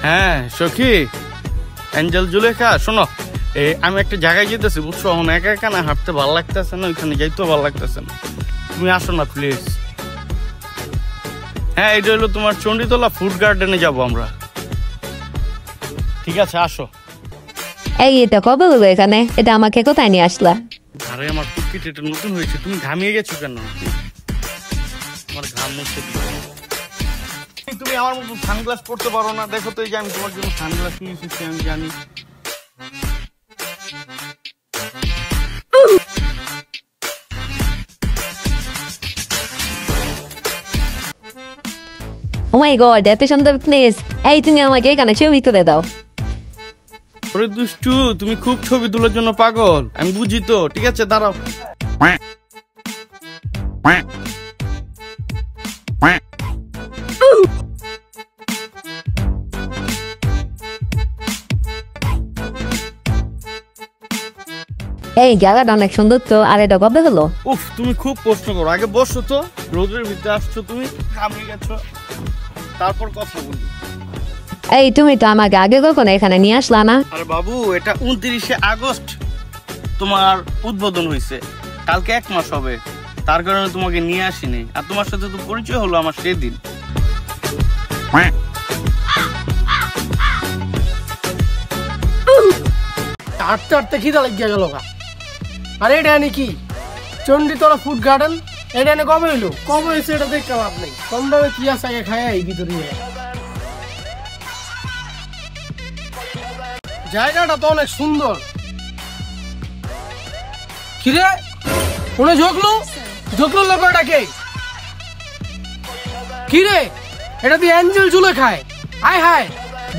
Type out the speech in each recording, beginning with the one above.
হ্যাঁ সখী, অ্যাঞ্জেল জুলেখা শোনো, আমি একটা জায়গায় যেতেছি বুঝছো, এখন একা একা না হাঁটতে ভালো লাগতেছে না, ওইখানে যাইতেও ভালো লাগতেছে না, তুমি আসো না প্লিজ। হ্যাঁ এটা হলো তোমার চণ্ডীতলা ফুড গার্ডেনে যাবো আমরা, ঠিক আছে আসো। এই এটা কবে হলো এখানে? এটা আমাকে কোথায় নিয়ে আসলা? আরে আমার টুকিট এটা নতুন হয়েছে, তুমি ঘামিয়ে গেছো কেন? আমার ঘাম মুছতে দিও। তুমি আমার মতো সানগ্লাস পরতে পারো না? দেখো তো এই যে আমি তোমার জন্য সানগ্লাস নিয়ে এসেছি, আমি জানি। ও মাই গড, এত সুন্দর প্লেস। এই তুমি আমাকে এখানে ছবি তুলে দাও। ওরে দুষ্টু, তুমি খুব ছবি তোলার জন্য পাগল, আমি বুঝি তো। ঠিক আছে দাঁড়াও। এই জায়গাটা অনেক সুন্দর তো, আর এটা কবে হলো? উফ তুমি খুব প্রশ্ন করো, আগে বসো তো। রোদের ভিতরে আসছো তুমি, ঘামিয়ে গেছো, তারপর কথা বলি। এই তুমি তো আমাকে আগে কখনো এখানে নিয়ে আসলা না? আরে বাবু, এটা 29শে আগস্ট তোমার উদ্বোধন হয়েছে, কালকে 1 মাস হবে, তার কারণে তোমাকে নিয়ে আসিনি। আর তোমার সাথে তো পরিচয় হলো আমার সেদিন। হাঁটতে হাঁটতে খিদা লাগিয়ে গেল। আরে এটা নাকি চণ্ডীতলা ফুড গার্ডেন? এটা এনে কবে হইলো? কবে হয়েছে এটা দেখতে লাভ নেই, কম দামে কি আছে আগে খায় এই ভিতরে। জায়গাটা তো অনেক সুন্দর। কিরে কোনে ঝোঁকলো ঝোঁকলো লোকটাকে? কিরে এটা দিয়ে অ্যাঞ্জেল জুলে খায়? আয় হায়,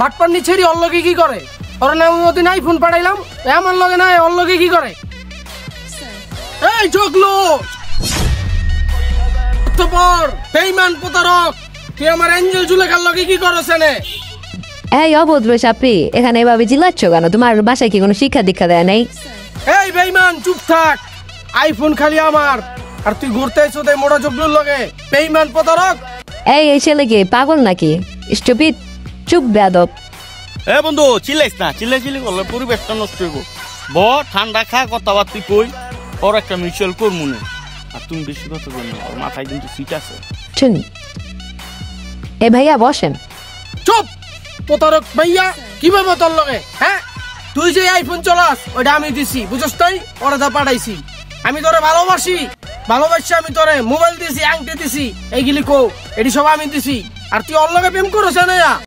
বাটপান্নি ছেড়ি ওর লগে কি করে? ওর নাম ওদিন আইফোন পাঠাইলাম, এমন লগে না ওর লগে কি করে? এই ঝোঁকলো বেঈমান প্রতারক, তুই আমার অ্যাঞ্জেল জুলেখার লগে কি করছ? এই অভদ্র সাপড়ি, এখানে এভাবে চিল্লাচ্ছ কেন? তোমার বাসায় কি কোনো শিক্ষা দীক্ষা দেয় নাই? এই বেঈমান চুপ থাক, আইফোন খালি আমার, আর তুই ঘুরতে আইছো তাই মোটা জগলুর লগে। বেঈমান প্রতারক। এই ছেলে কি পাগল নাকি? স্টুপিড, চুপ বেয়াদব। এ বন্ধু চিল্লাইস না, চিল্লি করলে পরিবেশটা নষ্ট হইব। ব ঠান্ডা খা, কথাবার্তি কই, ওর একটা মিউচুয়াল কর মনে। আর তুমি বেশি কথা বল না, ওর মাথায় কিন্তু সিট আছে। শুনি এ ভাইয়া বসেন। চুপ প্রতারক ভাইয়া, কিভাবে তোর লগে? হ্যাঁ তুই যে আইফোন চলাস ওইটা আমি দিছি, বুঝছ তাই? ওরা তা পাঠাইছি। আমি তোরে ভালোবাসি, আমি তোরে মোবাইল দিছি, আংটি দিছি, এইগুলি কো, এটি সব আমি দিছি। আর তুই ওর লগে প্রেম করছ না?